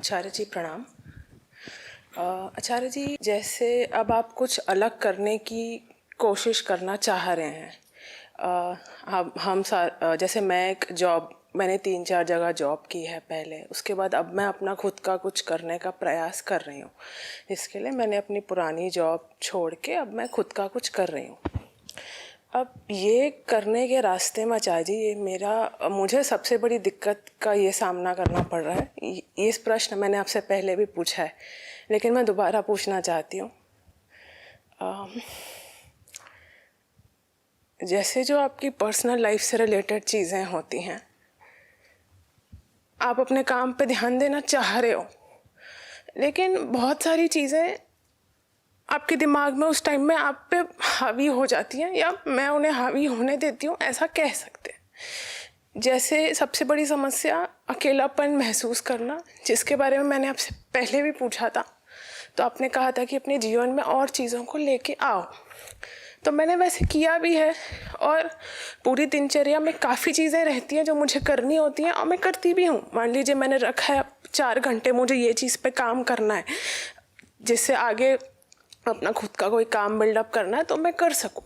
आचार्य जी प्रणाम। आचार्य जी, जैसे अब आप कुछ अलग करने की कोशिश करना चाह रहे हैं। जैसे मैंने 3-4 जगह जॉब की है पहले, उसके बाद अब मैं अपना खुद का कुछ करने का प्रयास कर रही हूँ। इसके लिए मैंने अपनी पुरानी जॉब छोड़ के अब मैं खुद का कुछ कर रही हूँ। अब ये करने के रास्ते में आचार्य जी, मुझे सबसे बड़ी दिक्कत का ये सामना करना पड़ रहा है। इस प्रश्न मैंने आपसे पहले भी पूछा है, लेकिन मैं दोबारा पूछना चाहती हूँ। जैसे जो आपकी पर्सनल लाइफ से रिलेटेड चीज़ें होती हैं, आप अपने काम पे ध्यान देना चाह रहे हो, लेकिन बहुत सारी चीज़ें आपके दिमाग में उस टाइम में आप पे हावी हो जाती हैं, या मैं उन्हें हावी होने देती हूँ, ऐसा कह सकते हैं। जैसे सबसे बड़ी समस्या अकेलापन महसूस करना, जिसके बारे में मैंने आपसे पहले भी पूछा था, तो आपने कहा था कि अपने जीवन में और चीज़ों को लेके आओ। तो मैंने वैसे किया भी है, और पूरी दिनचर्या में काफ़ी चीज़ें रहती हैं जो मुझे करनी होती हैं, और मैं करती भी हूँ। मान लीजिए मैंने रखा है 4 घंटे मुझे ये चीज़ पे काम करना है, जिससे आगे अपना खुद का कोई काम बिल्डअप करना है तो मैं कर सकूं।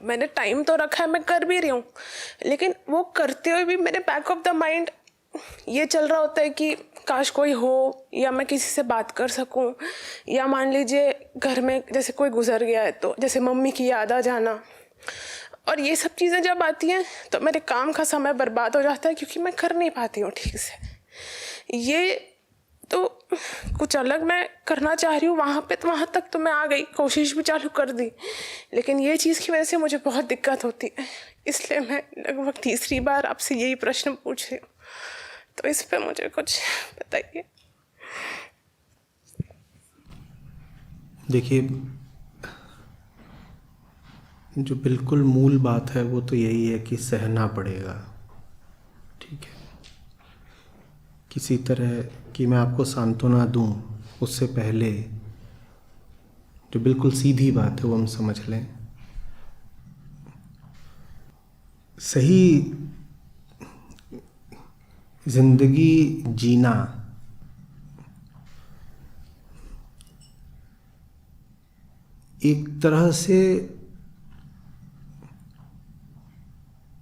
मैंने टाइम तो रखा है, मैं कर भी रही हूँ, लेकिन वो करते हुए भी मेरे बैक ऑफ द माइंड ये चल रहा होता है कि काश कोई हो, या मैं किसी से बात कर सकूं, या मान लीजिए घर में जैसे कोई गुजर गया है तो जैसे मम्मी की याद आ जाना। और ये सब चीज़ें जब आती हैं तो मेरे काम का समय बर्बाद हो जाता है, क्योंकि मैं कर नहीं पाती हूँ ठीक से। ये तो कुछ अलग मैं करना चाह रही हूँ, वहाँ तक तो मैं आ गई, कोशिश भी चालू कर दी, लेकिन ये चीज़ की वजह से मुझे बहुत दिक्कत होती है। इसलिए मैं लगभग तीसरी बार आपसे यही प्रश्न पूछ रही हूँ, तो इस पे मुझे कुछ बताइए। देखिए, जो बिल्कुल मूल बात है वो तो यही है कि सहना पड़ेगा, ठीक है। किसी तरह कि मैं आपको सांत्वना दूं उससे पहले जो बिल्कुल सीधी बात है वो हम समझ लें। सही जिंदगी जीना एक तरह से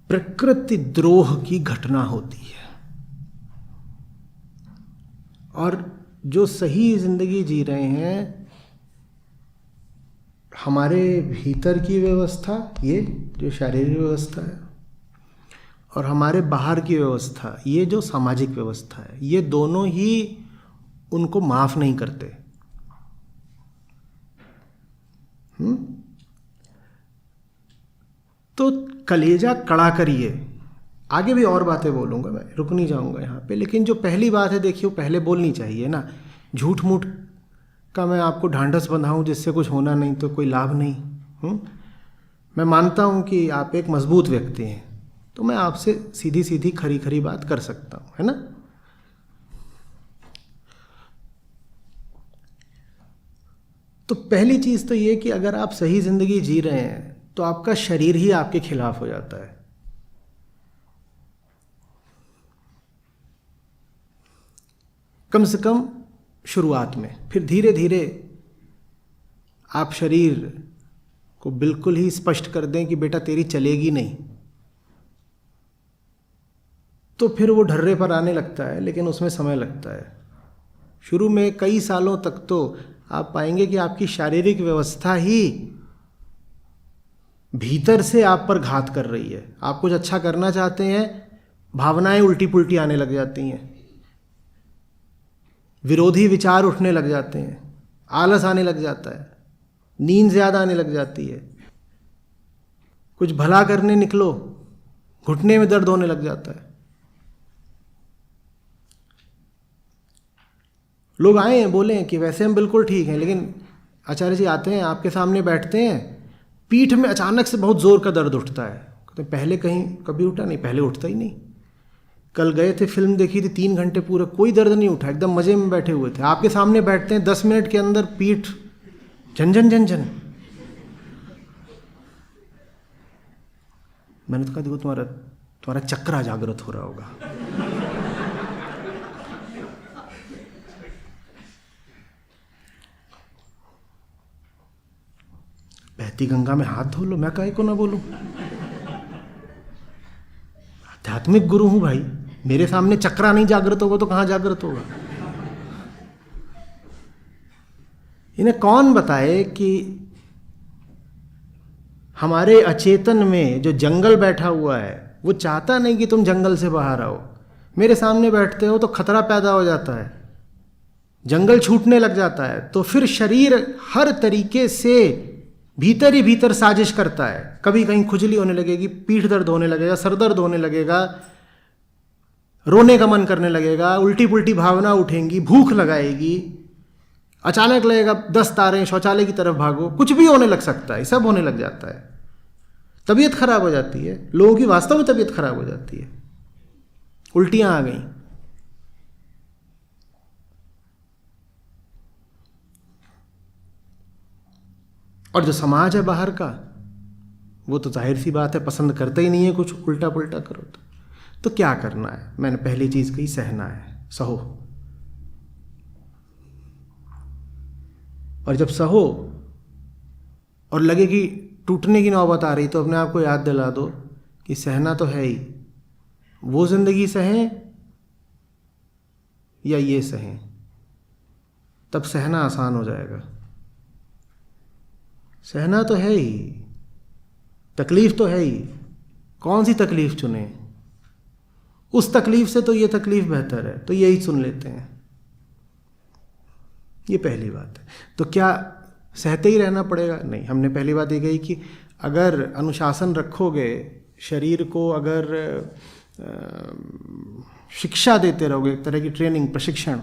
प्रकृति द्रोह की घटना होती है, और जो सही जिंदगी जी रहे हैं, हमारे भीतर की व्यवस्था, ये जो शारीरिक व्यवस्था है, और हमारे बाहर की व्यवस्था, ये जो सामाजिक व्यवस्था है, ये दोनों ही उनको माफ नहीं करते। तो कलेजा कड़ा करिए। आगे भी और बातें बोलूँगा, मैं रुक नहीं जाऊँगा यहाँ पे, लेकिन जो पहली बात है देखिए, वो पहले बोलनी चाहिए ना। झूठ मूठ का मैं आपको ढांढस बंधाऊँ जिससे कुछ होना नहीं, तो कोई लाभ नहीं। मैं मानता हूँ कि आप एक मजबूत व्यक्ति हैं, तो मैं आपसे सीधी सीधी खरी खरी बात कर सकता हूँ, है ना। तो पहली चीज़ तो ये कि अगर आप सही ज़िंदगी जी रहे हैं तो आपका शरीर ही आपके खिलाफ हो जाता है। कम से कम शुरुआत में, फिर धीरे धीरे आप शरीर को बिल्कुल ही स्पष्ट कर दें कि बेटा तेरी चलेगी नहीं, तो फिर वो ढर्रे पर आने लगता है, लेकिन उसमें समय लगता है। शुरू में कई सालों तक तो आप पाएंगे कि आपकी शारीरिक व्यवस्था ही भीतर से आप पर घात कर रही है। आप कुछ अच्छा करना चाहते हैं, भावनाएं उल्टी पुल्टी आने लग जाती हैं, विरोधी विचार उठने लग जाते हैं, आलस आने लग जाता है, नींद ज़्यादा आने लग जाती है। कुछ भला करने निकलो, घुटने में दर्द होने लग जाता है। लोग आए हैं, बोले हैं कि वैसे हम बिल्कुल ठीक हैं, लेकिन आचार्य जी आते हैं, आपके सामने बैठते हैं, पीठ में अचानक से बहुत जोर का दर्द उठता है। कहते पहले कहीं कभी उठा नहीं, पहले उठता ही नहीं। कल गए थे, फिल्म देखी थी, 3 घंटे पूरे कोई दर्द नहीं उठा, एकदम मजे में बैठे हुए थे। आपके सामने बैठते हैं, 10 मिनट के अंदर पीठ झंझन झंझन। मैंने तो कहा देखो तुम्हारा चक्रा जागृत हो रहा होगा। बहती गंगा में हाथ धो लो, मैं काहे को ना बोलूं। आध्यात्मिक गुरु हूं भाई, मेरे सामने चक्रा नहीं जागृत होगा तो कहां जागृत होगा। इन्हें कौन बताए कि हमारे अचेतन में जो जंगल बैठा हुआ है वो चाहता नहीं कि तुम जंगल से बाहर आओ। मेरे सामने बैठते हो तो खतरा पैदा हो जाता है, जंगल छूटने लग जाता है, तो फिर शरीर हर तरीके से भीतर ही भीतर साजिश करता है। कभी कहीं खुजली होने लगेगी, पीठ दर्द होने लगेगा, सर दर्द होने लगेगा, रोने का मन करने लगेगा, उल्टी पुल्टी भावना उठेंगी, भूख लगाएगी, अचानक लगेगा 10 तारे, शौचालय की तरफ भागो, कुछ भी होने लग सकता है, सब होने लग जाता है। तबीयत खराब हो जाती है, लोगों की वास्तव में तबीयत खराब हो जाती है, उल्टियां आ गई। और जो समाज है बाहर का, वो तो जाहिर सी बात है पसंद करता ही नहीं है कुछ उल्टा पुल्टा करो तो क्या करना है? मैंने पहली चीज कही, सहना है, सहो। और जब सहो और लगे कि टूटने की नौबत आ रही तो अपने आप को याद दिला दो कि सहना तो है ही, वो जिंदगी सहें या ये सहें, तब सहना आसान हो जाएगा। सहना तो है ही, तकलीफ तो है ही, कौन सी तकलीफ चुने? उस तकलीफ से तो ये तकलीफ बेहतर है, तो यही सुन लेते हैं। ये पहली बात है। तो क्या सहते ही रहना पड़ेगा? नहीं। हमने पहली बात ये कही कि अगर अनुशासन रखोगे, शरीर को अगर शिक्षा देते रहोगे, एक तरह की ट्रेनिंग, प्रशिक्षण,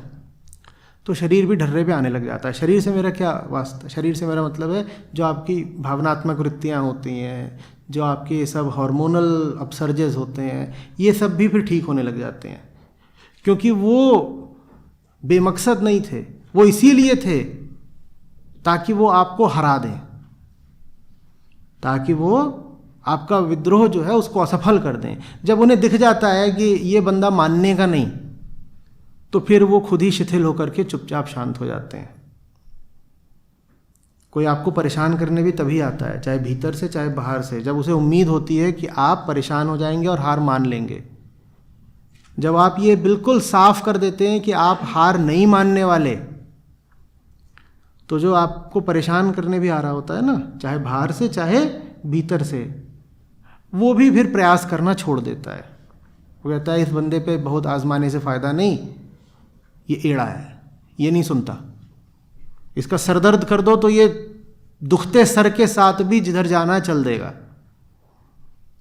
तो शरीर भी ढर्रे पे आने लग जाता है। शरीर से मेरा क्या वास्ता? शरीर से मेरा मतलब है जो आपकी भावनात्मक वृत्तियाँ होती हैं, जो आपके सब हार्मोनल अपसर्जेस होते हैं, ये सब भी फिर ठीक होने लग जाते हैं। क्योंकि वो बेमकसद नहीं थे, वो इसीलिए थे ताकि वो आपको हरा दें, ताकि वो आपका विद्रोह जो है उसको असफल कर दें। जब उन्हें दिख जाता है कि ये बंदा मानने का नहीं, तो फिर वो खुद ही शिथिल होकर के चुपचाप शांत हो जाते हैं। कोई आपको परेशान करने भी तभी आता है, चाहे भीतर से चाहे बाहर से, जब उसे उम्मीद होती है कि आप परेशान हो जाएंगे और हार मान लेंगे। जब आप ये बिल्कुल साफ कर देते हैं कि आप हार नहीं मानने वाले, तो जो आपको परेशान करने भी आ रहा होता है ना, चाहे बाहर से चाहे भीतर से, वो भी फिर प्रयास करना छोड़ देता है। वो कहता है इस बंदे पे बहुत आजमाने से फ़ायदा नहीं, ये एड़ा है, ये नहीं सुनता। इसका सरदर्द कर दो तो ये दुखते सर के साथ भी जिधर जाना है चल देगा।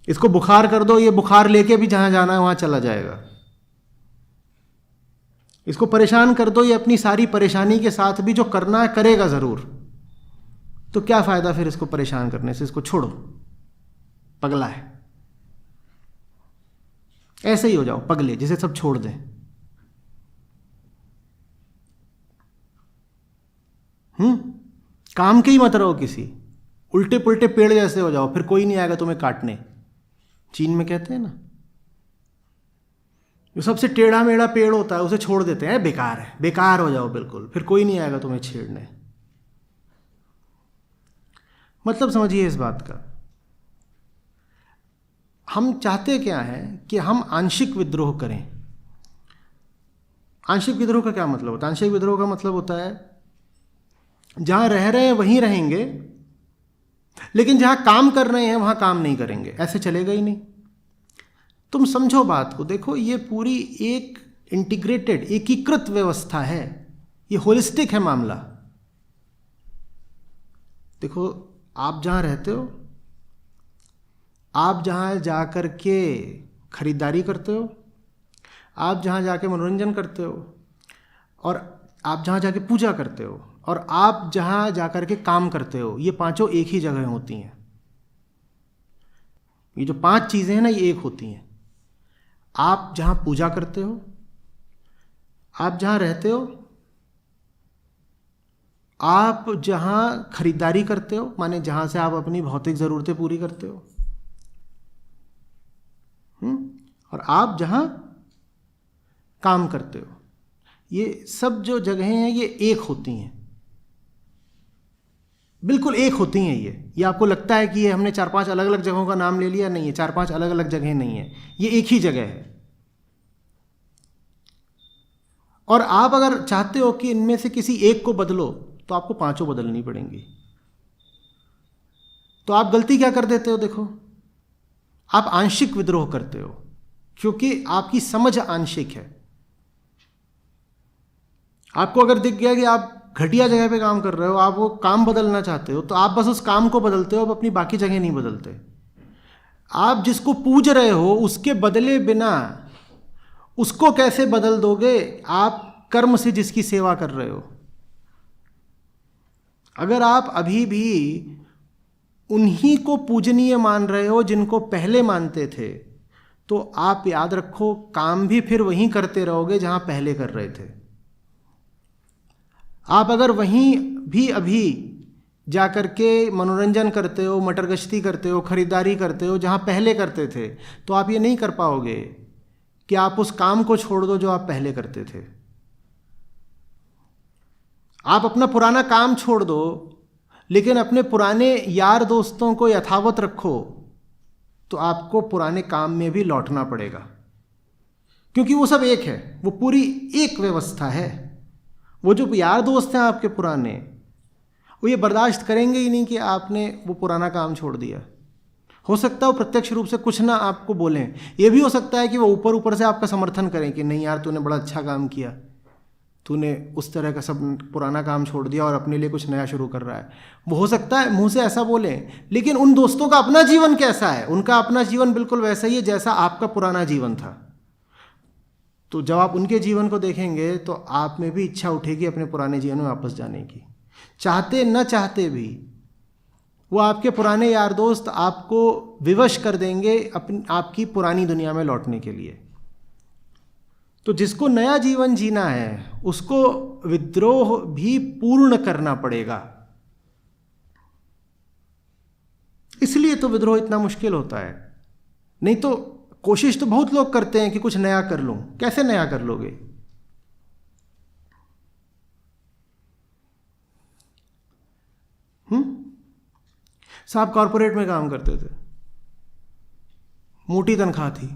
इसको बुखार कर दो, ये बुखार लेके भी जहां जाना है वहां चला जाएगा। इसको परेशान कर दो, ये अपनी सारी परेशानी के साथ भी जो करना है करेगा जरूर। तो क्या फायदा फिर इसको परेशान करने से? इसको छोड़ो, पगला है। ऐसे ही हो जाओ पगले, जिसे सब छोड़ दें। काम के ही मत रहो किसी, उल्टे पुल्टे पेड़ जैसे हो जाओ, फिर कोई नहीं आएगा तुम्हें काटने। चीन में कहते हैं ना, जो सबसे टेढ़ा मेढ़ा पेड़ होता है उसे छोड़ देते हैं, बेकार है, बेकार हो जाओ बिल्कुल, फिर कोई नहीं आएगा तुम्हें छेड़ने। मतलब समझिए इस बात का। हम चाहते क्या है कि हम आंशिक विद्रोह करें। आंशिक विद्रोह का क्या मतलब होता है? आंशिक विद्रोह का मतलब होता है जहां रह रहे हैं वहीं रहेंगे, लेकिन जहां काम कर रहे हैं वहां काम नहीं करेंगे। ऐसे चलेगा ही नहीं। तुम समझो बात को, देखो ये पूरी एक इंटीग्रेटेड, एकीकृत व्यवस्था है, ये होलिस्टिक है मामला। देखो आप जहां रहते हो, आप जहां जाकर के खरीदारी करते हो, आप जहां जाके मनोरंजन करते हो, और आप जहां जाके पूजा करते हो, और आप जहां जाकर के काम करते हो, ये पांचों एक ही जगह होती हैं। ये जो 5 चीजें हैं ना, ये एक होती हैं। आप जहां पूजा करते हो, आप जहां रहते हो, आप जहां खरीदारी करते हो, माने जहां से आप अपनी भौतिक जरूरतें पूरी करते हो, और आप जहां काम करते हो, ये सब जो जगहें हैं ये एक होती हैं। बिल्कुल एक होती हैं ये आपको लगता है कि ये हमने 4-5 अलग अलग जगहों का नाम ले लिया, नहीं है, 4-5 अलग अलग जगह नहीं है, ये एक ही जगह है। और आप अगर चाहते हो कि इनमें से किसी एक को बदलो तो आपको पांचों बदलनी पड़ेंगी। तो आप गलती क्या कर देते हो? देखो, आप आंशिक विद्रोह करते हो क्योंकि आपकी समझ आंशिक है। आपको अगर दिख गया कि आप घटिया जगह पे काम कर रहे हो, आप वो काम बदलना चाहते हो, तो आप बस उस काम को बदलते हो, आप अपनी बाकी जगह नहीं बदलते। आप जिसको पूज रहे हो उसके बदले बिना उसको कैसे बदल दोगे? आप कर्म से जिसकी सेवा कर रहे हो। अगर आप अभी भी उन्हीं को पूजनीय मान रहे हो जिनको पहले मानते थे, तो आप याद रखो काम भी फिर वहीं करते रहोगे जहां पहले कर रहे थे। आप अगर वहीं भी अभी जा कर के मनोरंजन करते हो, मटर गश्ती करते हो, खरीदारी करते हो जहां पहले करते थे, तो आप ये नहीं कर पाओगे कि आप उस काम को छोड़ दो जो आप पहले करते थे। आप अपना पुराना काम छोड़ दो, लेकिन अपने पुराने यार दोस्तों को यथावत रखो, तो आपको पुराने काम में भी लौटना पड़ेगा, क्योंकि वो सब एक है, वो पूरी एक व्यवस्था है। वो जो यार दोस्त हैं आपके पुराने, वो ये बर्दाश्त करेंगे ही नहीं कि आपने वो पुराना काम छोड़ दिया। हो सकता है वो प्रत्यक्ष रूप से कुछ ना आपको बोलें, ये भी हो सकता है कि वो ऊपर ऊपर से आपका समर्थन करें कि नहीं यार तूने बड़ा अच्छा काम किया, तूने उस तरह का सब पुराना काम छोड़ दिया और अपने लिए कुछ नया शुरू कर रहा है। वो हो सकता है मुंह से ऐसा बोलें, लेकिन उन दोस्तों का अपना जीवन कैसा है? उनका अपना जीवन बिल्कुल वैसा ही है जैसा आपका पुराना जीवन था। तो जब आप उनके जीवन को देखेंगे तो आप में भी इच्छा उठेगी अपने पुराने जीवन में वापस जाने की। चाहते न चाहते भी वो आपके पुराने यार दोस्त आपको विवश कर देंगे आपकी पुरानी दुनिया में लौटने के लिए। तो जिसको नया जीवन जीना है उसको विद्रोह भी पूर्ण करना पड़ेगा। इसलिए तो विद्रोह इतना मुश्किल होता है। नहीं तो कोशिश तो बहुत लोग करते हैं कि कुछ नया कर लूं। कैसे नया कर लोगे? साहब कॉरपोरेट में काम करते थे, मोटी तनख्वाह थी,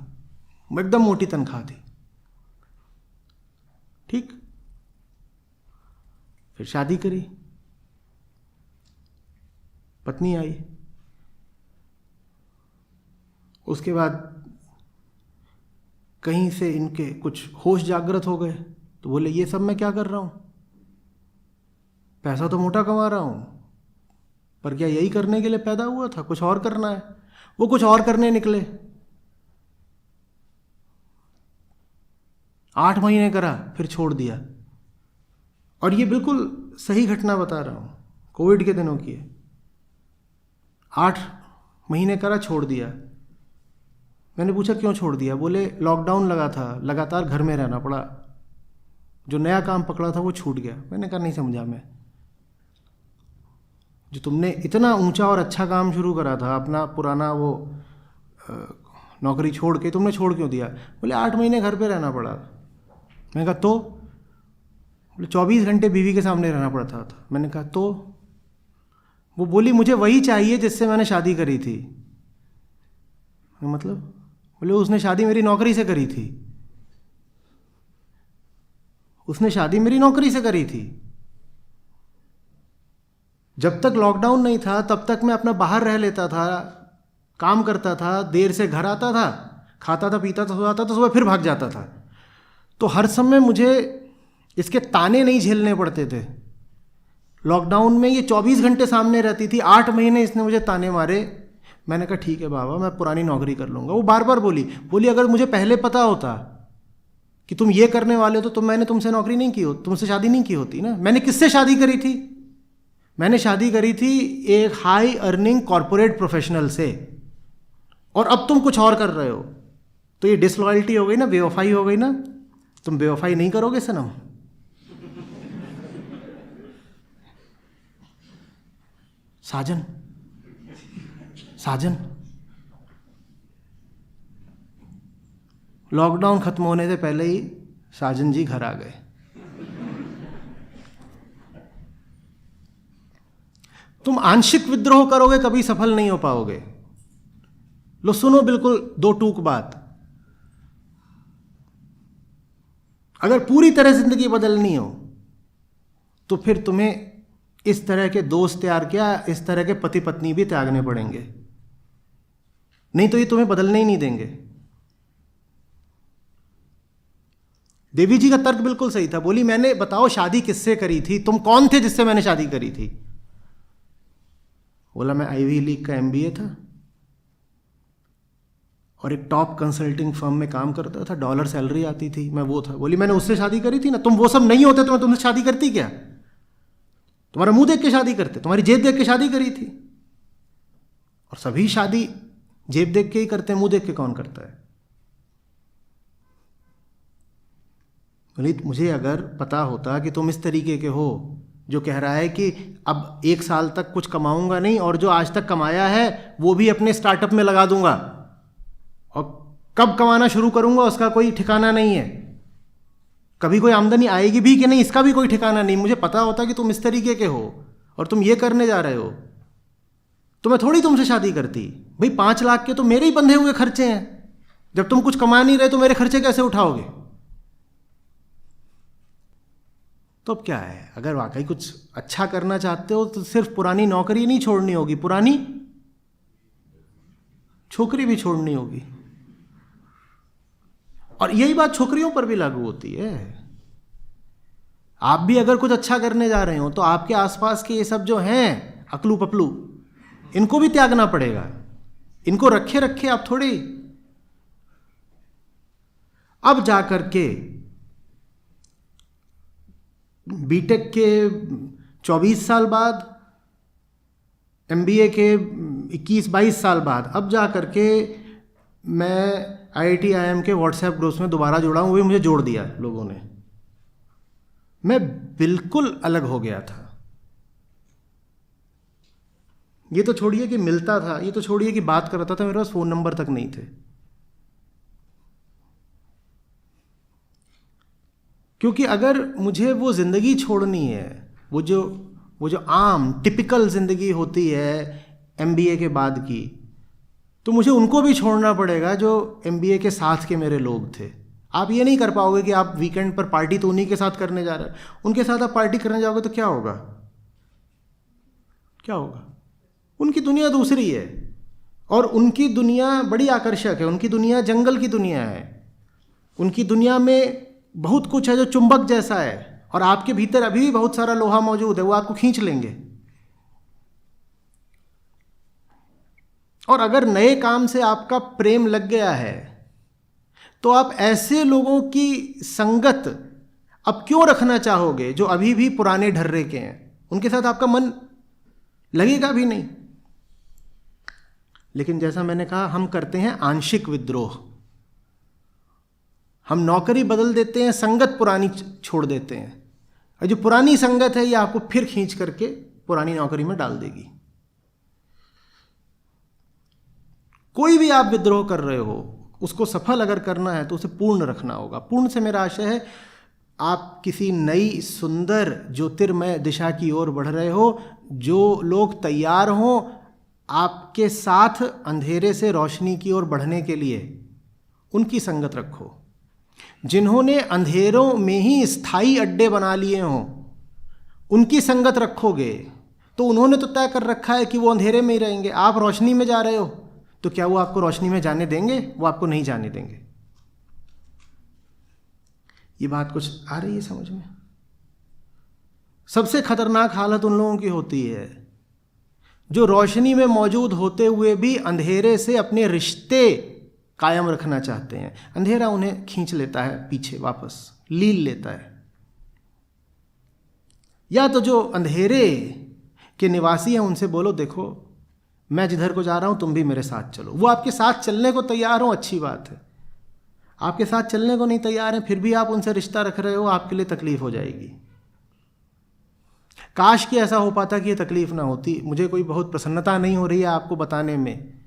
एकदम मोटी तनख्वाह थी, ठीक। फिर शादी करी, पत्नी आई, उसके बाद कहीं से इनके कुछ होश जागृत हो गए, तो बोले ये सब मैं क्या कर रहा हूं? पैसा तो मोटा कमा रहा हूं, पर क्या यही करने के लिए पैदा हुआ था? कुछ और करना है। वो कुछ और करने निकले। 8 महीने करा, फिर छोड़ दिया। और ये बिल्कुल सही घटना बता रहा हूं, कोविड के दिनों की है। 8 महीने करा, छोड़ दिया। मैंने पूछा क्यों छोड़ दिया? बोले लॉकडाउन लगा था, लगातार घर में रहना पड़ा, जो नया काम पकड़ा था वो छूट गया। मैंने कहा नहीं समझा मैं, जो तुमने इतना ऊंचा और अच्छा काम शुरू करा था, अपना पुराना वो नौकरी छोड़ के, तुमने छोड़ क्यों दिया? बोले 8 महीने घर पे रहना पड़ा। मैंने कहा तो? बोले 24 घंटे बीवी के सामने रहना पड़ता था। मैंने कहा तो? वो बोली मुझे वही चाहिए जिससे मैंने शादी करी थी। मतलब? बोले उसने शादी मेरी नौकरी से करी थी। उसने शादी मेरी नौकरी से करी थी। जब तक लॉकडाउन नहीं था तब तक मैं अपना बाहर रह लेता था, काम करता था, देर से घर आता था, खाता था, पीता था, सो जाता था, सुबह फिर भाग जाता था। तो हर समय मुझे इसके ताने नहीं झेलने पड़ते थे। लॉकडाउन में ये 24 घंटे सामने रहती थी, 8 महीने इसने मुझे ताने मारे। मैंने कहा ठीक है बाबा, मैं पुरानी नौकरी कर लूँगा। वो बार बार बोली अगर मुझे पहले पता होता कि तुम ये करने वाले हो तो मैंने तुमसे नौकरी नहीं की होती, तुमसे शादी नहीं की होती ना। मैंने किससे शादी करी थी? मैंने शादी करी थी एक हाई अर्निंग कॉरपोरेट प्रोफेशनल से, और अब तुम कुछ और कर रहे हो। तो ये डिसलॉयल्टी हो गई ना, बेवफाई हो गई ना। तुम बेवफाई नहीं करोगे सनम? साजन साजन लॉकडाउन खत्म होने से पहले ही साजन जी घर आ गए। तुम आंशिक विद्रोह करोगे कभी सफल नहीं हो पाओगे। लो सुनो बिल्कुल दो टूक बात, अगर पूरी तरह जिंदगी बदलनी हो तो फिर तुम्हें इस तरह के दोस्त त्याग क्या, इस तरह के पति पत्नी भी त्यागने पड़ेंगे, नहीं तो ये तुम्हें बदलने ही नहीं देंगे। देवी जी का तर्क बिल्कुल सही था। बोली मैंने बताओ शादी किससे करी थी, तुम कौन थे जिससे मैंने शादी करी थी? बोला मैं आईवी लीग का एमबीए था और एक टॉप कंसल्टिंग फर्म में काम करता था, $, सैलरी आती थी, मैं वो था। बोली मैंने उससे शादी करी थी ना। तुम वो सब नहीं होते तो मैं तुमसे शादी करती क्या? तुम्हारा मुंह देख के शादी करते, तुम्हारी जेब देख के शादी करी थी। और सभी शादी जेब देख के ही करते हैं, मुंह देख के कौन करता है? बोली मुझे अगर पता होता कि तुम इस तरीके के हो जो कह रहा है कि अब 1 साल तक कुछ कमाऊंगा नहीं और जो आज तक कमाया है वो भी अपने स्टार्टअप में लगा दूंगा और कब कमाना शुरू करूंगा उसका कोई ठिकाना नहीं है, कभी कोई आमदनी आएगी भी कि नहीं इसका भी कोई ठिकाना नहीं, मुझे पता होता कि तुम इस तरीके के हो और तुम ये करने जा रहे हो तो मैं थोड़ी तुमसे शादी करती। भाई 5 लाख के तो मेरे ही बंधे हुए खर्चे हैं, जब तुम कुछ कमा नहीं रहे तो मेरे खर्चे कैसे उठाओगे? तो अब क्या है, अगर वाकई कुछ अच्छा करना चाहते हो तो सिर्फ पुरानी नौकरी नहीं छोड़नी होगी, पुरानी छोकरी भी छोड़नी होगी। और यही बात छोकरियों पर भी लागू होती है। आप भी अगर कुछ अच्छा करने जा रहे हो तो आपके आसपास के ये सब जो हैं अकलू पपलू, इनको भी त्यागना पड़ेगा। इनको रखे रखे आप थोड़ी अब जाकर के बीटेक के 24 साल बाद, एमबीए के 21-22 साल बाद अब जा कर के मैं आईआईटी आईएम के व्हाट्सएप ग्रुप्स में दोबारा जुड़ा हूँ, वो भी मुझे जोड़ दिया लोगों ने। मैं बिल्कुल अलग हो गया था। ये तो छोड़िए कि मिलता था, ये तो छोड़िए कि बात करता था, मेरे पास फ़ोन नंबर तक नहीं थे। क्योंकि अगर मुझे वो ज़िंदगी छोड़नी है, वो जो आम टिपिकल ज़िंदगी होती है एमबीए के बाद की, तो मुझे उनको भी छोड़ना पड़ेगा जो एमबीए के साथ के मेरे लोग थे। आप ये नहीं कर पाओगे कि आप वीकेंड पर पार्टी तो उन्हीं के साथ करने जा रहे हैं, उनके साथ आप पार्टी करने जाओगे तो क्या होगा? क्या होगा? उनकी दुनिया दूसरी है और उनकी दुनिया बड़ी आकर्षक है, उनकी दुनिया जंगल की दुनिया है, उनकी दुनिया में बहुत कुछ है जो चुंबक जैसा है और आपके भीतर अभी भी बहुत सारा लोहा मौजूद है, वो आपको खींच लेंगे। और अगर नए काम से आपका प्रेम लग गया है तो आप ऐसे लोगों की संगत अब क्यों रखना चाहोगे जो अभी भी पुराने ढर्रे के हैं? उनके साथ आपका मन लगेगा भी नहीं। लेकिन जैसा मैंने कहा, हम करते हैं आंशिक विद्रोह। हम नौकरी बदल देते हैं, संगत पुरानी छोड़ देते हैं, और जो पुरानी संगत है ये आपको फिर खींच करके पुरानी नौकरी में डाल देगी। कोई भी आप विद्रोह कर रहे हो, उसको सफल अगर करना है तो उसे पूर्ण रखना होगा। पूर्ण से मेरा आशय है आप किसी नई सुंदर ज्योतिर्मय दिशा की ओर बढ़ रहे हो। जो लोग तैयार हों आपके साथ अंधेरे से रोशनी की ओर बढ़ने के लिए, उनकी संगत रखो। जिन्होंने अंधेरों में ही स्थायी अड्डे बना लिए हों उनकी संगत रखोगे तो उन्होंने तो तय कर रखा है कि वो अंधेरे में ही रहेंगे। आप रोशनी में जा रहे हो तो क्या वो आपको रोशनी में जाने देंगे? वो आपको नहीं जाने देंगे। ये बात कुछ आ रही है समझ में? सबसे खतरनाक हालत उन लोगों की होती है जो रोशनी में मौजूद होते हुए भी अंधेरे से अपने रिश्ते कायम रखना चाहते हैं। अंधेरा उन्हें खींच लेता है पीछे, वापस लील लेता है। या तो जो अंधेरे के निवासी हैं उनसे बोलो, देखो मैं जिधर को जा रहा हूं तुम भी मेरे साथ चलो। वो आपके साथ चलने को तैयार हो, अच्छी बात है। आपके साथ चलने को नहीं तैयार हैं फिर भी आप उनसे रिश्ता रख रहे हो, आपके लिए तकलीफ हो जाएगी। काश कि ऐसा हो पाता कि ये तकलीफ ना होती। मुझे कोई बहुत प्रसन्नता नहीं हो रही है आपको बताने में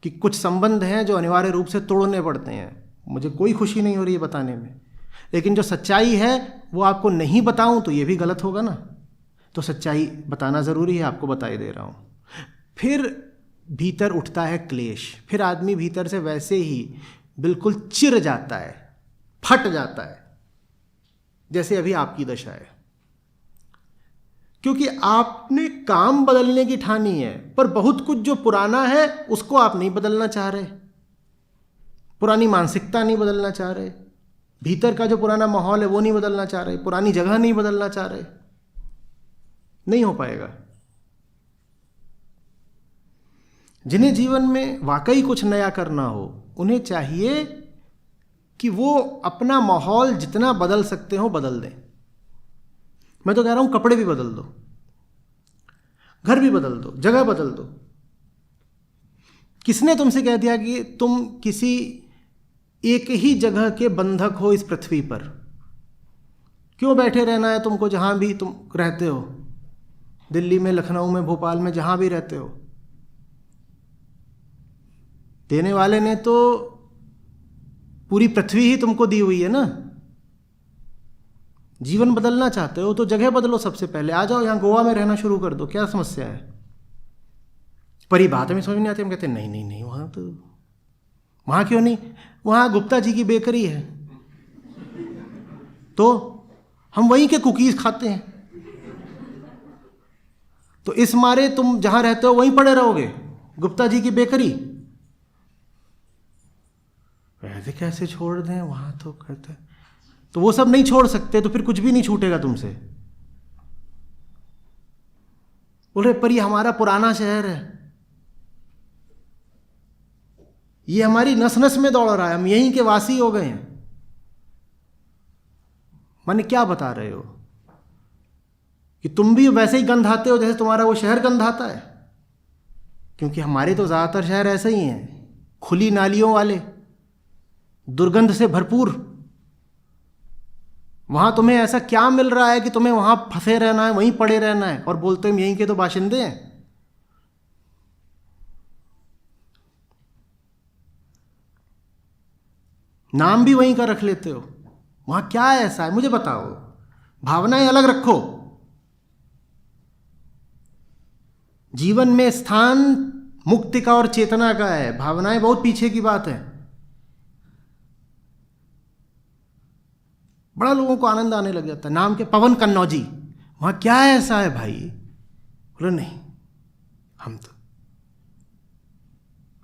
कि कुछ संबंध हैं जो अनिवार्य रूप से तोड़ने पड़ते हैं। मुझे कोई खुशी नहीं हो रही है बताने में, लेकिन जो सच्चाई है वो आपको नहीं बताऊं तो ये भी गलत होगा ना। तो सच्चाई बताना ज़रूरी है, आपको बताई दे रहा हूँ। फिर भीतर उठता है क्लेश, फिर आदमी भीतर से वैसे ही बिल्कुल चिर जाता है, फट जाता है, जैसे अभी आपकी दशा है। क्योंकि आपने काम बदलने की ठानी है, पर बहुत कुछ जो पुराना है उसको आप नहीं बदलना चाह रहे, पुरानी मानसिकता नहीं बदलना चाह रहे, भीतर का जो पुराना माहौल है वो नहीं बदलना चाह रहे, पुरानी जगह नहीं बदलना चाह रहे, नहीं हो पाएगा। जिन्हें जीवन में वाकई कुछ नया करना हो, उन्हें चाहिए कि वो अपना माहौल जितना बदल सकते हो बदल दें। मैं तो कह रहा हूं कपड़े भी बदल दो, घर भी बदल दो, जगह बदल दो। किसने तुमसे कह दिया कि तुम किसी एक ही जगह के बंधक हो इस पृथ्वी पर? क्यों बैठे रहना है तुमको जहां भी तुम रहते हो, दिल्ली में, लखनऊ में, भोपाल में, जहां भी रहते हो? देने वाले ने तो पूरी पृथ्वी ही तुमको दी हुई है ना। जीवन बदलना चाहते हो तो जगह बदलो, सबसे पहले आ जाओ यहां गोवा में रहना शुरू कर दो, क्या समस्या है? पर ये बात हमें समझ नहीं आती, हम कहते हैं नहीं नहीं नहीं, वहां तो, वहां क्यों नहीं? वहां गुप्ता जी की बेकरी है, तो हम वहीं के कुकीज खाते हैं, तो इस मारे तुम जहां रहते हो वहीं पड़े रहोगे, गुप्ता जी की बेकरी। ऐसे कैसे छोड़ दें? वहां तो कहते, तो वो सब नहीं छोड़ सकते, तो फिर कुछ भी नहीं छूटेगा तुमसे। बोल रहे पर ये हमारा पुराना शहर है, ये हमारी नस नस में दौड़ रहा है, हम यहीं के वासी हो गए हैं। माने क्या बता रहे हो? कि तुम भी वैसे ही गंधाते हो जैसे तुम्हारा वो शहर गंधाता है? क्योंकि हमारे तो ज्यादातर शहर ऐसे ही हैं, खुली नालियों वाले, दुर्गंध से भरपूर। वहां तुम्हें ऐसा क्या मिल रहा है कि तुम्हें वहां फंसे रहना है, वहीं पड़े रहना है, और बोलते हम यहीं के तो बाशिंदे हैं। नाम भी वहीं का रख लेते हो। वहां क्या ऐसा है मुझे बताओ? भावनाएं अलग रखो। जीवन में स्थान मुक्ति का और चेतना का है, भावनाएं बहुत पीछे की बात है। बड़ा लोगों को आनंद आने लग जाता है, नाम के पवन कन्नौजी, वहां क्या ऐसा है भाई? बोले नहीं, हम तो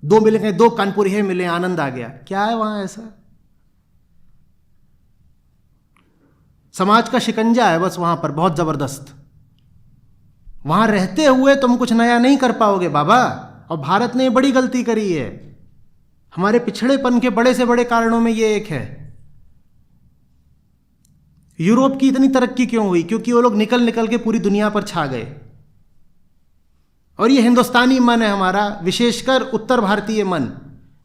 दो मिले गए, दो कानपुरी है मिले, आनंद आ गया। क्या है वहां ऐसा? समाज का शिकंजा है बस वहां पर, बहुत जबरदस्त। वहां रहते हुए तुम कुछ नया नहीं कर पाओगे बाबा। और भारत ने बड़ी गलती करी है, हमारे पिछड़ेपन के बड़े से बड़े कारणों में ये एक है। यूरोप की इतनी तरक्की क्यों हुई? क्योंकि वो लोग निकल निकल के पूरी दुनिया पर छा गए। और ये हिंदुस्तानी मन है हमारा, विशेषकर उत्तर भारतीय मन,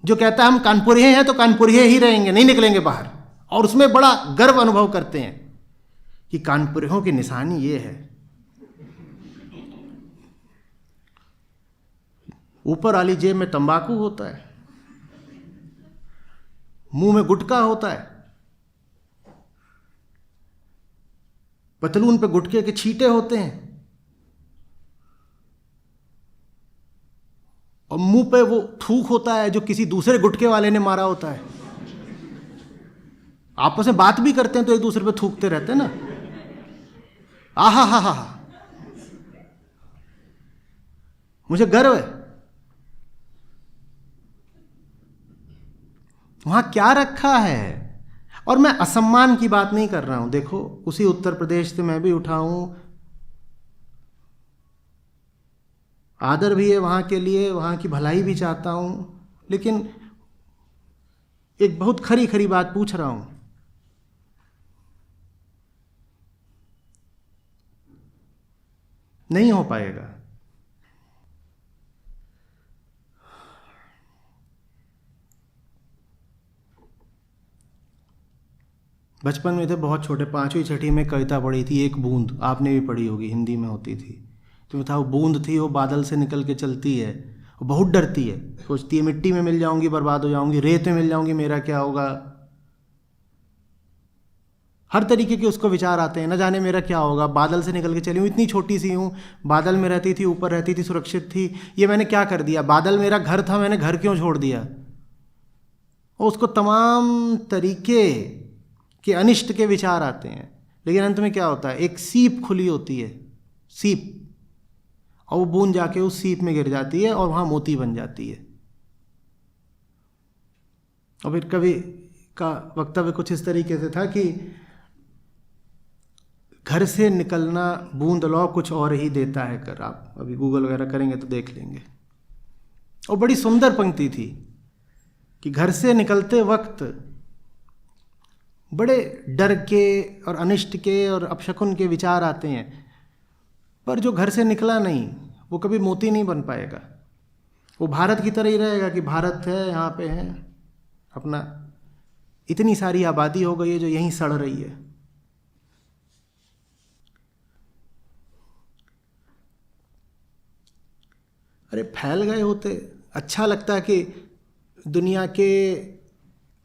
जो कहता है हम कानपुरी हैं तो कानपुरी ही रहेंगे, नहीं निकलेंगे बाहर। और उसमें बड़ा गर्व अनुभव करते हैं कि कानपुरियों की निशानी ये है। ऊपर वाली जेब में तंबाकू होता है, मुंह में गुटखा होता है, पतलून पे गुटके के छींटे होते हैं, और मुंह पे वो थूक होता है जो किसी दूसरे गुटके वाले ने मारा होता है। आपस में बात भी करते हैं तो एक दूसरे पे थूकते रहते हैं ना। आहा हा हा, मुझे गर्व है। वहां क्या रखा है? और मैं असम्मान की बात नहीं कर रहा हूं, देखो उसी उत्तर प्रदेश से मैं भी उठा हूं, आदर भी है वहां के लिए, वहां की भलाई भी चाहता हूं, लेकिन एक बहुत खरी खरी बात पूछ रहा हूं। नहीं हो पाएगा। बचपन में थे बहुत छोटे, 5वीं छठी में कविता पढ़ी थी, एक बूंद, आपने भी पढ़ी होगी, हिंदी में होती थी। तो था वो बूंद थी, वो बादल से निकल के चलती है, वो बहुत डरती है, सोचती है मिट्टी में मिल जाऊंगी बर्बाद हो जाऊंगी, रेत में मिल जाऊंगी मेरा क्या होगा। हर तरीके के उसको विचार आते हैं, न जाने मेरा क्या होगा, बादल से निकल के चली हूँ, इतनी छोटी सी हूँ, बादल में रहती थी, ऊपर रहती थी, सुरक्षित थी, ये मैंने क्या कर दिया, बादल मेरा घर था, मैंने घर क्यों छोड़ दिया। और उसको तमाम तरीके के अनिष्ट के विचार आते हैं। लेकिन अंत में क्या होता है, एक सीप खुली होती है, सीप, और वो बूंद जाके उस सीप में गिर जाती है और वहाँ मोती बन जाती है। और फिर कवि का वक्तव्य कुछ इस तरीके से था कि घर से निकलना बूंद लौ कुछ और ही देता है कर। आप अभी गूगल वगैरह करेंगे तो देख लेंगे। और बड़ी सुंदर पंक्ति थी कि घर से निकलते वक्त बड़े डर के और अनिष्ट के और अपशकुन के विचार आते हैं, पर जो घर से निकला नहीं वो कभी मोती नहीं बन पाएगा। वो भारत की तरह ही रहेगा कि भारत है, यहाँ पे है अपना, इतनी सारी आबादी हो गई है जो यहीं सड़ रही है। अरे फैल गए होते, अच्छा लगता कि दुनिया के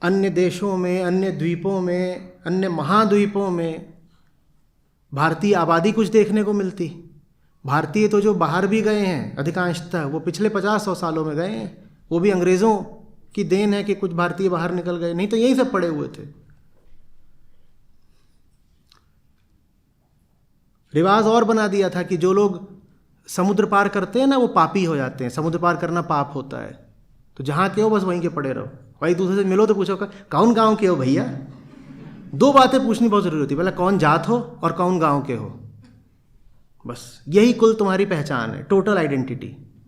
अन्य देशों में, अन्य द्वीपों में, अन्य महाद्वीपों में भारतीय आबादी कुछ देखने को मिलती। भारतीय तो जो बाहर भी गए हैं अधिकांशतः वो पिछले 50-100 सालों में गए हैं, वो भी अंग्रेज़ों की देन है कि कुछ भारतीय बाहर निकल गए, नहीं तो यहीं सब पड़े हुए थे। रिवाज और बना दिया था कि जो लोग समुद्र पार करते हैं ना वो पापी हो जाते हैं, समुद्र पार करना पाप होता है, तो जहाँ के हो बस वहीं के पड़े रहो। भाई दूसरे से मिलो तो पूछो कौन गांव के हो भैया। 2 बातें पूछनी बहुत ज़रूरी होती है, पहले कौन जात हो और कौन गांव के हो, बस यही कुल तुम्हारी पहचान है, टोटल आइडेंटिटी।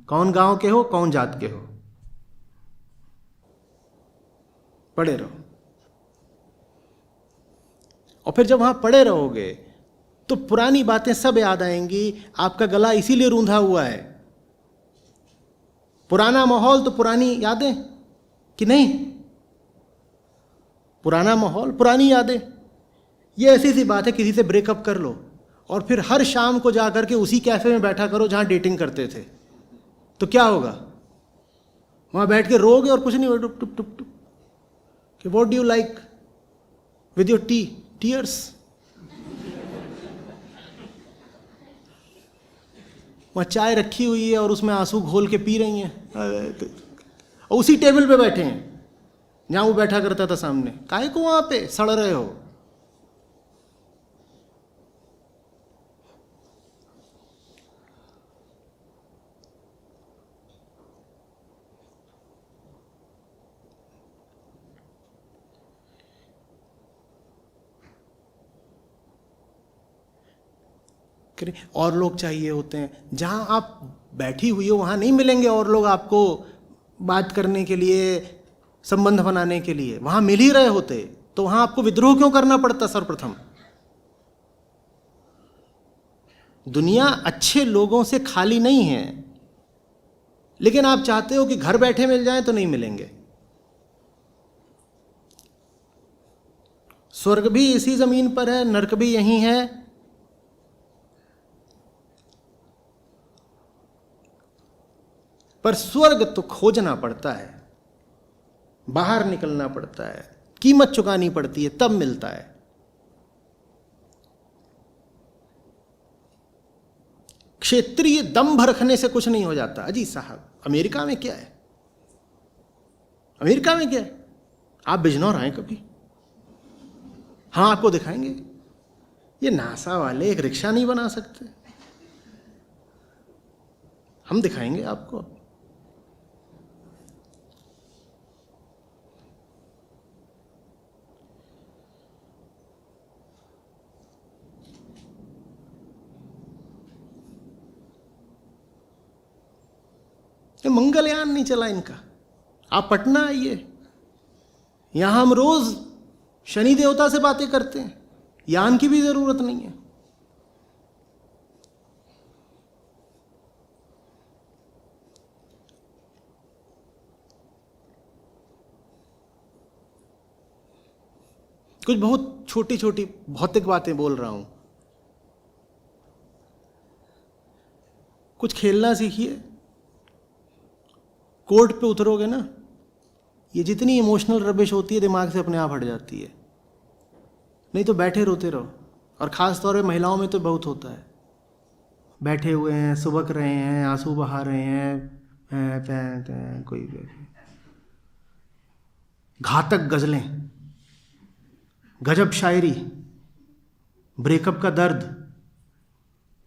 कौन गांव के हो, कौन जात के हो, पड़े रहो। और फिर जब वहाँ पड़े रहोगे तो पुरानी बातें सब याद आएंगी। आपका गला इसीलिए रूंधा हुआ है, पुराना माहौल तो पुरानी यादें कि नहीं, पुराना माहौल पुरानी यादें। ये ऐसी सी बात है, किसी से ब्रेकअप कर लो और फिर हर शाम को जाकर के उसी कैफे में बैठा करो जहां डेटिंग करते थे, तो क्या होगा, वहां बैठ के रोगे और कुछ नहीं होगा, टुप टुप टुप टुप कि what do you like with your T, tears. वहाँ चाय रखी हुई है और उसमें आंसू घोल के पी रही हैं, और उसी टेबल पे बैठे हैं जहाँ वो बैठा करता था सामने। काहे को वहाँ पे सड़ रहे हो। और लोग चाहिए होते हैं, जहां आप बैठी हुई हो वहां नहीं मिलेंगे और लोग आपको बात करने के लिए, संबंध बनाने के लिए। वहां मिल ही रहे होते तो वहां आपको विद्रोह क्यों करना पड़ता। सर्वप्रथम दुनिया अच्छे लोगों से खाली नहीं है, लेकिन आप चाहते हो कि घर बैठे मिल जाए तो नहीं मिलेंगे। स्वर्ग भी इसी जमीन पर है, नरक भी यहीं है। पर स्वर्ग तो खोजना पड़ता है, बाहर निकलना पड़ता है, कीमत चुकानी पड़ती है, तब मिलता है। क्षेत्रीय दंभ रखने से कुछ नहीं हो जाता। अजी साहब, अमेरिका में क्या है, अमेरिका में क्या है, आप बिजनौर आए कभी, हाँ आपको दिखाएंगे। ये नासा वाले एक रिक्शा नहीं बना सकते, हम दिखाएंगे आपको। मंगलयान नहीं चला इनका। आप पटना आइए, यहां हम रोज शनि देवता से बातें करते हैं, यान की भी जरूरत नहीं है। कुछ बहुत छोटी छोटी भौतिक बातें बोल रहा हूं, कुछ खेलना सीखिए। कोर्ट पे उतरोगे ना, ये जितनी इमोशनल रबिश होती है दिमाग से अपने आप हट जाती है। नहीं तो बैठे रोते रहो। और ख़ास तौर पे महिलाओं में तो बहुत होता है, बैठे हुए हैं, सुबक रहे हैं, आंसू बहा रहे हैं, कोई घातक गज़लें, गजब शायरी, ब्रेकअप का दर्द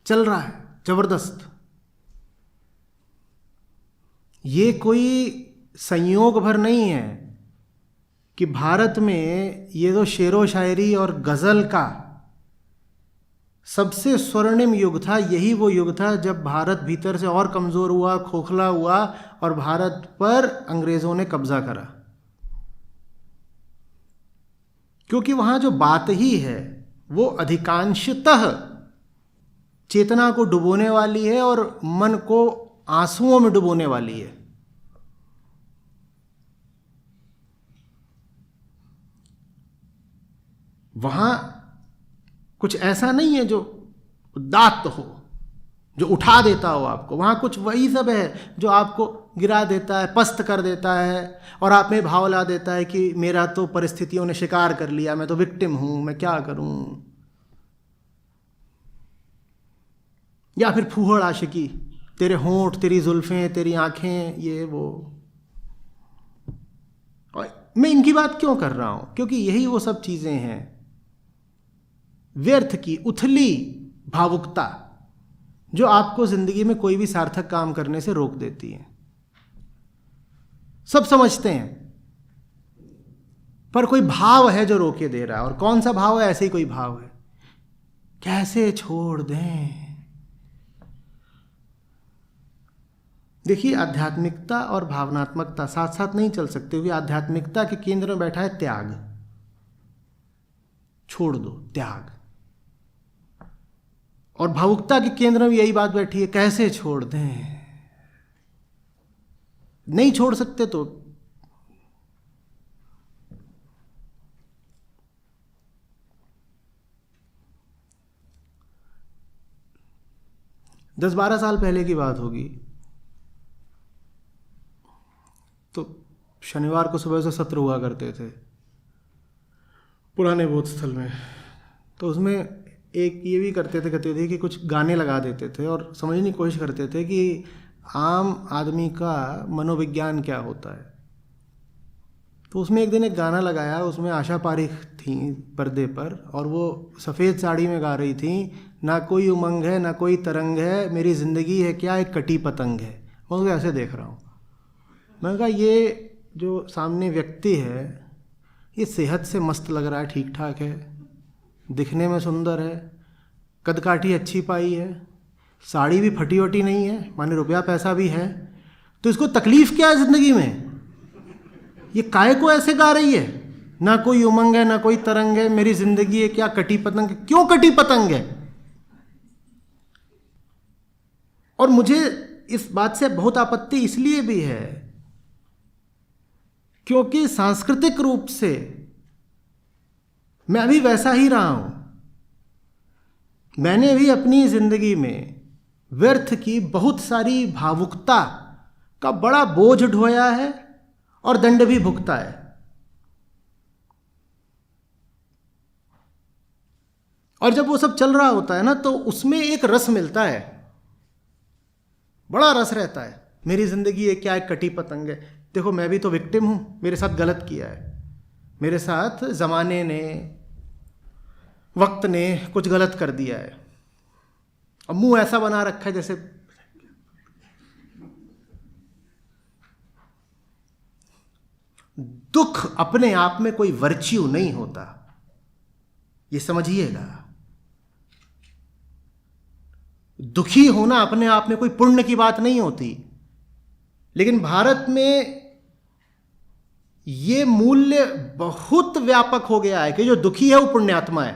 चल रहा है जबरदस्त। ये कोई संयोग भर नहीं है कि भारत में ये तो शेरो शायरी और गज़ल का सबसे स्वर्णिम युग था। यही वो युग था जब भारत भीतर से और कमज़ोर हुआ, खोखला हुआ और भारत पर अंग्रेज़ों ने कब्ज़ा करा। क्योंकि वहाँ जो बात ही है वो अधिकांशतः चेतना को डुबोने वाली है और मन को आंसुओं में डुबोने वाली है। वहाँ कुछ ऐसा नहीं है जो उदात्त हो, जो उठा देता हो आपको। वहाँ कुछ वही सब है जो आपको गिरा देता है, पस्त कर देता है और आप में भाव ला देता है कि मेरा तो परिस्थितियों ने शिकार कर लिया, मैं तो विक्टिम हूँ, मैं क्या करूँ। या फिर फूहड़ आशिकी, तेरे होंठ, तेरी जुल्फ़ें, तेरी आँखें, ये वो। और मैं इनकी बात क्यों कर रहा हूँ? क्योंकि यही वो सब चीज़ें हैं, व्यर्थ की उथली भावुकता जो आपको ज़िंदगी में कोई भी सार्थक काम करने से रोक देती है। सब समझते हैं पर कोई भाव है जो रोके दे रहा है। और कौन सा भाव है? ऐसे ही कोई भाव है, कैसे छोड़ दें। देखिए, आध्यात्मिकता और भावनात्मकता साथ साथ नहीं चल सकते हुए। आध्यात्मिकता के केंद्र में बैठा है त्याग, छोड़ दो, त्याग। और भावुकता के केंद्र में यही बात बैठी है, कैसे छोड़ दें। नहीं छोड़ सकते तो दस 12 साल पहले की बात होगी। तो शनिवार को सुबह से सत्र हुआ करते थे पुराने बोध स्थल में। तो उसमें एक ये भी कहते थे कि कुछ गाने लगा देते थे और समझने की कोशिश करते थे कि आम आदमी का मनोविज्ञान क्या होता है। तो उसमें एक दिन एक गाना लगाया, उसमें आशा पारिक थी पर्दे पर और वो सफ़ेद साड़ी में गा रही थी, ना कोई उमंग है ना कोई तरंग है, मेरी ज़िंदगी है क्या एक कटी पतंग है। मैं उसको ऐसे देख रहा हूँ। मैंने कहा ये जो सामने व्यक्ति है ये सेहत से मस्त लग रहा है, ठीक ठाक है, दिखने में सुंदर है, कद काठी अच्छी पाई है, साड़ी भी फटी वटी नहीं है, माने रुपया पैसा भी है, तो इसको तकलीफ़ क्या है ज़िंदगी में? ये काहे को ऐसे गा रही है, ना कोई उमंग है ना कोई तरंग है, मेरी ज़िंदगी है क्या कटी पतंग। क्यों कटी पतंग है? और मुझे इस बात से बहुत आपत्ति इसलिए भी है क्योंकि सांस्कृतिक रूप से मैं अभी वैसा ही रहा हूं। मैंने भी अपनी ज़िंदगी में व्यर्थ की बहुत सारी भावुकता का बड़ा बोझ ढोया है और दंड भी भुगता है। और जब वो सब चल रहा होता है ना तो उसमें एक रस मिलता है, बड़ा रस रहता है। मेरी ज़िंदगी है क्या एक कटी पतंग है। देखो मैं भी तो विक्टिम हूं, मेरे साथ गलत किया है, मेरे साथ ज़माने ने, वक्त ने कुछ गलत कर दिया है। अब मुंह ऐसा बना रखा है जैसे दुख अपने आप में कोई वर्च्यू नहीं होता, ये समझिएगा। दुखी होना अपने आप में कोई पुण्य की बात नहीं होती। लेकिन भारत में ये मूल्य बहुत व्यापक हो गया है कि जो दुखी है वो पुण्यात्मा है।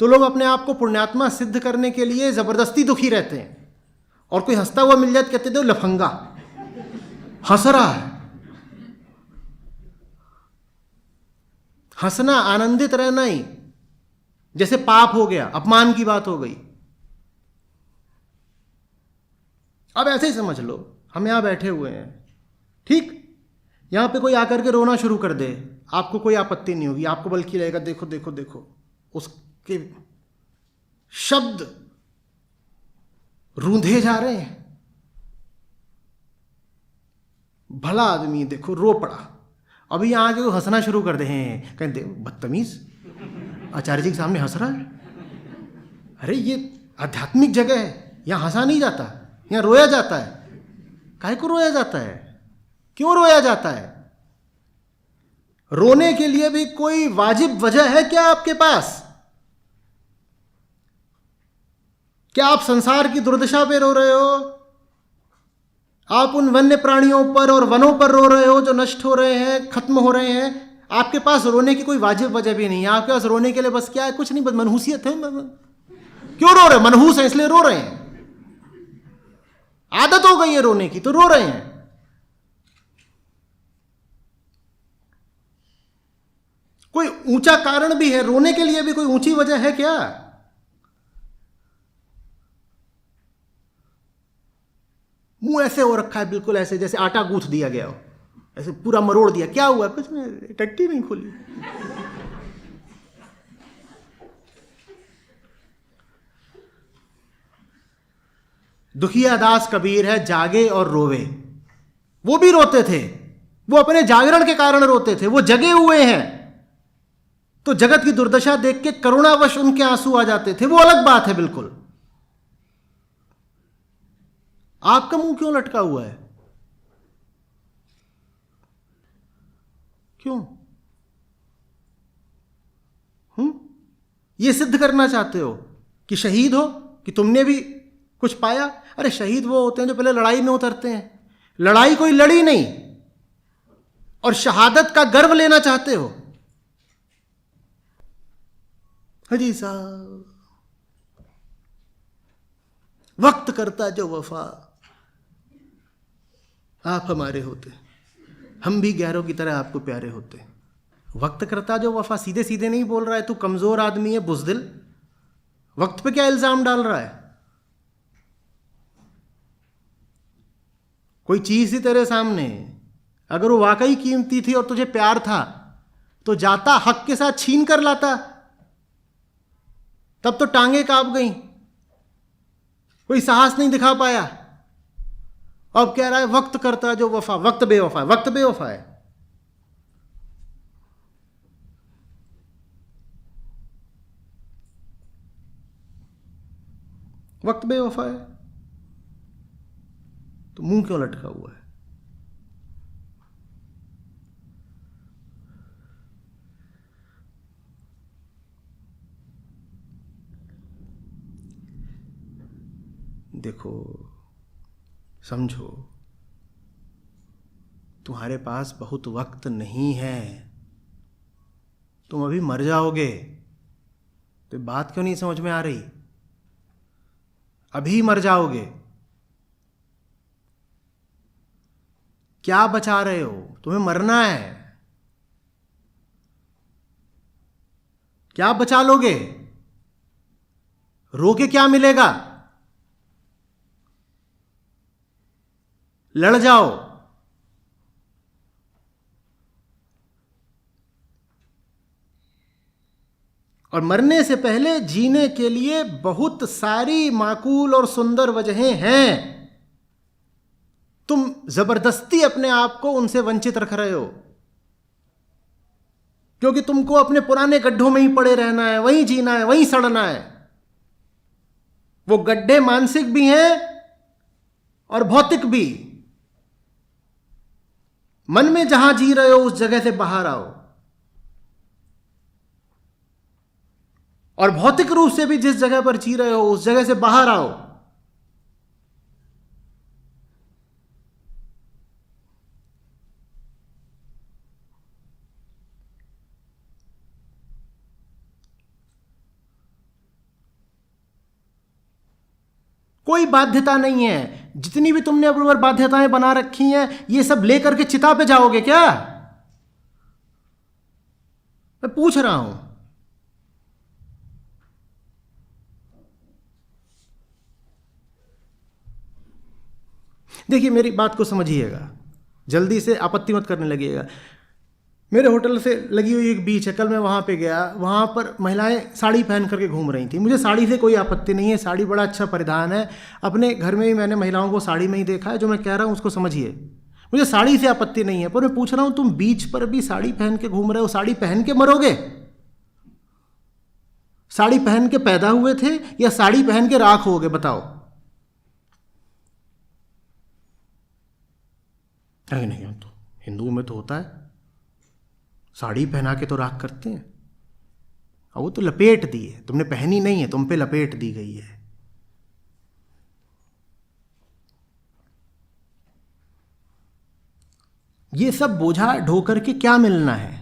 तो लोग अपने आप को पुण्यात्मा सिद्ध करने के लिए जबरदस्ती दुखी रहते हैं। और कोई हंसता हुआ मिल जाए कहते थे लफंगा, हंस रहा है। हंसना, आनंदित रहना ही जैसे पाप हो गया, अपमान की बात हो गई। अब ऐसे ही समझ लो, हम यहां बैठे हुए हैं, ठीक, यहां पे कोई आकर के रोना शुरू कर दे, आपको कोई आपत्ति नहीं होगी, आपको बल्कि लगेगा देखो देखो देखो उसके शब्द रूंधे जा रहे हैं। भला आदमी देखो रो पड़ा, अभी यहाँ आके वो हंसना शुरू कर दे हैं, कहते बदतमीज आचार्य जी के सामने हंस रहा है। अरे ये आध्यात्मिक जगह है, यहाँ हंसा नहीं जाता, यहाँ रोया जाता है। काहे को रोया जाता है? क्यों रोया जाता है? रोने के लिए भी कोई वाजिब वजह है क्या आपके पास? क्या आप संसार की दुर्दशा पे रो रहे हो? आप उन वन्य प्राणियों पर और वनों पर रो रहे हो जो नष्ट हो रहे हैं, खत्म हो रहे हैं। आपके पास रोने की कोई वाजिब वजह भी नहीं है। आपके पास रोने के लिए बस क्या है? कुछ नहीं, बस मनहूसियत है। क्यों रो रहे हैं? मनहूस है इसलिए रो रहे हैं। आदत हो गई है रोने की तो रो रहे हैं। कोई ऊंचा कारण भी है रोने के लिए? भी कोई ऊंची वजह है क्या? मुंह ऐसे हो रखा है, बिल्कुल ऐसे जैसे आटा गूंथ दिया गया हो, ऐसे पूरा मरोड़ दिया। क्या हुआ? कुछ नहीं, टट्टी नहीं खोली। दुखिया दास कबीर है, जागे और रोवे। वो भी रोते थे, वो अपने जागरण के कारण रोते थे। वो जगे हुए हैं तो जगत की दुर्दशा देख के करुणावश उनके आंसू आ जाते थे, वो अलग बात है बिल्कुल। आपका मुंह क्यों लटका हुआ है? क्यों? ये सिद्ध करना चाहते हो कि शहीद हो, कि तुमने भी कुछ पाया? अरे शहीद वो होते हैं जो पहले लड़ाई में उतरते हैं। लड़ाई कोई लड़ी नहीं और शहादत का गर्व लेना चाहते हो। हजी साहब, वक्त करता जो वफा, आप हमारे होते, हम भी गैरों की तरह आपको प्यारे होते। वक्त करता जो वफा सीधे सीधे नहीं बोल रहा है, तू कमजोर आदमी है, बुज़दिल। वक्त पे क्या इल्जाम डाल रहा है? कोई चीज थी तेरे सामने, अगर वो वाकई कीमती थी और तुझे प्यार था तो जाता हक के साथ छीन कर लाता। तब तो टांगे कांप गई, कोई साहस नहीं दिखा पाया। अब कह रहा है वक्त करता जो वफा। वक्त बेवफा है, वक्त बेवफा है। वक्त बेवफा है तो मुंह क्यों लटका हुआ है? देखो, समझो, तुम्हारे पास बहुत वक्त नहीं है, तुम अभी मर जाओगे। तो बात क्यों नहीं समझ में आ रही? अभी मर जाओगे, क्या बचा रहे हो? तुम्हें मरना है, क्या बचा लोगे? रो के क्या मिलेगा? लड़ जाओ। और मरने से पहले जीने के लिए बहुत सारी माकूल और सुंदर वजहें हैं। तुम जबरदस्ती अपने आप को उनसे वंचित रख रहे हो, क्योंकि तुमको अपने पुराने गड्ढों में ही पड़े रहना है, वहीं जीना है, वहीं सड़ना है। वो गड्ढे मानसिक भी हैं और भौतिक भी। मन में जहां जी रहे हो उस जगह से बाहर आओ, और भौतिक रूप से भी जिस जगह पर जी रहे हो उस जगह से बाहर आओ। कोई बाध्यता नहीं है। जितनी भी तुमने अपने ऊपर बाध्यताएं बना रखी हैं, ये सब लेकर के चिता पे जाओगे क्या? मैं पूछ रहा हूं। देखिए, मेरी बात को समझिएगा, जल्दी से आपत्ति मत करने लगिएगा। मेरे होटल से लगी हुई एक बीच है, कल मैं वहाँ पे गया, वहाँ पर महिलाएं साड़ी पहन करके घूम रही थी। मुझे साड़ी से कोई आपत्ति नहीं है, साड़ी बड़ा अच्छा परिधान है, अपने घर में भी मैंने महिलाओं को साड़ी में ही देखा है। जो मैं कह रहा हूँ उसको समझिए, मुझे साड़ी से आपत्ति नहीं है, पर मैं पूछ रहा हूँ तुम बीच पर भी साड़ी पहन के घूम रहे हो, साड़ी पहन के मरोगे? साड़ी पहन के पैदा हुए थे या साड़ी पहन के राख होगे? बताओ। नहीं, तो हिंदुओं में तो होता है, साड़ी पहना के तो राख करते हैं। और वो तो लपेट दी है, तुमने पहनी नहीं है, तुम पे लपेट दी गई है। ये सब बोझा ढोकर के क्या मिलना है?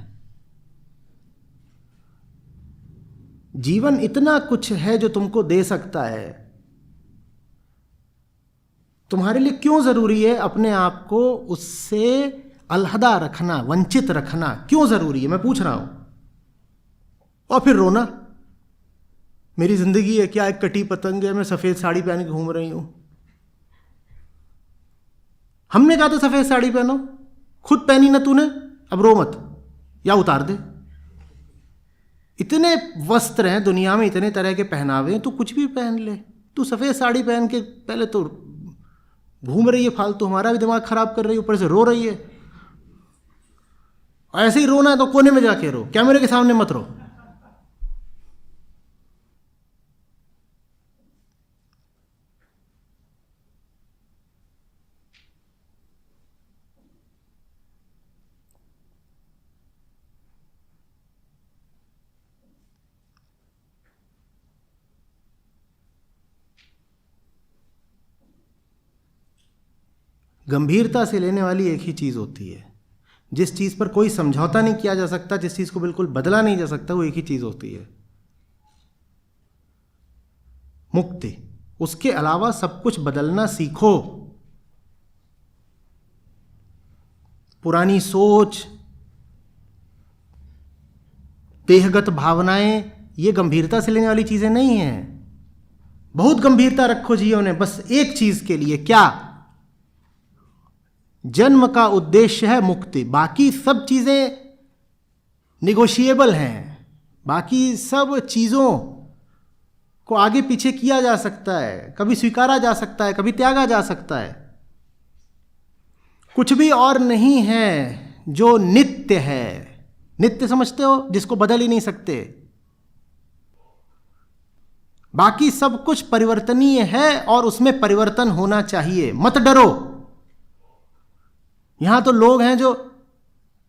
जीवन इतना कुछ है जो तुमको दे सकता है, तुम्हारे लिए क्यों जरूरी है अपने आप को उससे अलहदा रखना, वंचित रखना? क्यों जरूरी है, मैं पूछ रहा हूं। और फिर रोना, मेरी जिंदगी है क्या एक कटी पतंग है, मैं सफेद साड़ी पहन के घूम रही हूं। हमने कहा था सफेद साड़ी पहनो, खुद पहनी ना तूने, अब रो मत या उतार दे। इतने वस्त्र हैं दुनिया में, इतने तरह के पहनावे हैं, तू कुछ भी पहन ले। तू सफेद साड़ी पहन के पहले तो घूम रही है फालतू, हमारा भी दिमाग खराब कर रही है, ऊपर से रो रही है। ऐसे ही रोना है तो कोने में जाके रो, कैमरे के सामने मत रो। गंभीरता से लेने वाली एक ही चीज होती है, जिस चीज पर कोई समझौता नहीं किया जा सकता, जिस चीज को बिल्कुल बदला नहीं जा सकता, वो एक ही चीज होती है, मुक्ति। उसके अलावा सब कुछ बदलना सीखो। पुरानी सोच, देहगत भावनाएं, ये गंभीरता से लेने वाली चीजें नहीं हैं। बहुत गंभीरता रखो जीवन में बस एक चीज के लिए, क्या? जन्म का उद्देश्य है मुक्ति। बाकी सब चीजें निगोशिएबल हैं, बाकी सब चीजों को आगे पीछे किया जा सकता है, कभी स्वीकारा जा सकता है, कभी त्यागा जा सकता है। कुछ भी और नहीं है जो नित्य है। नित्य समझते हो, जिसको बदल ही नहीं सकते। बाकी सब कुछ परिवर्तनीय है और उसमें परिवर्तन होना चाहिए। मत डरो। यहां तो लोग हैं जो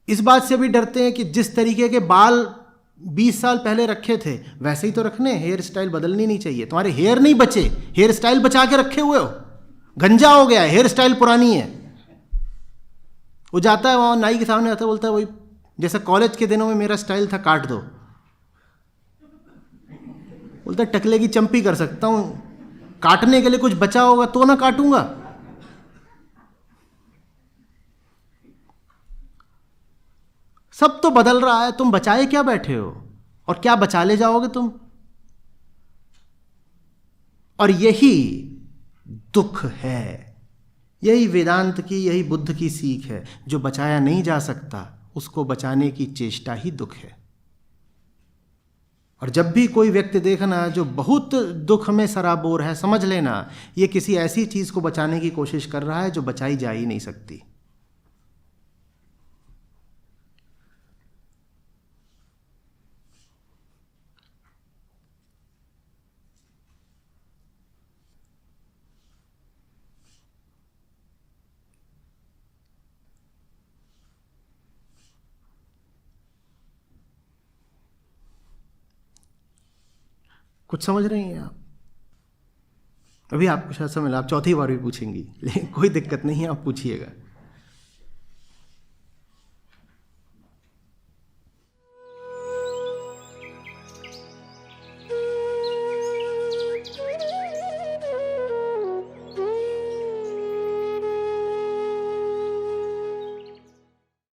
इस बात से भी डरते हैं कि जिस तरीके के बाल 20 साल पहले रखे थे वैसे ही तो रखने, हेयर स्टाइल बदलनी नहीं चाहिए। तुम्हारे हेयर नहीं बचे, हेयर स्टाइल बचा के रखे हुए हो। गंजा हो गया है, हेयर स्टाइल पुरानी है। वो जाता है वहां नाई के सामने, आता है, बोलता है वही जैसा कॉलेज के दिनों में मेरा स्टाइल था, काट दो। बोलता है टकले की चंपी कर सकता हूं, काटने के लिए कुछ बचा होगा तो ना काटूंगा। सब तो बदल रहा है, तुम बचाए क्या बैठे हो और क्या बचा ले जाओगे तुम? और यही दुख है, यही वेदांत की, यही बुद्ध की सीख है। जो बचाया नहीं जा सकता उसको बचाने की चेष्टा ही दुख है। और जब भी कोई व्यक्ति देखना जो बहुत दुख में सराबोर है, समझ लेना ये किसी ऐसी चीज को बचाने की कोशिश कर रहा है जो बचाई जा ही नहीं सकती। कुछ समझ रही हैं आप? अभी आपको शायद समझ, आप चौथी बार भी पूछेंगी, लेकिन कोई दिक्कत नहीं है, आप पूछिएगा।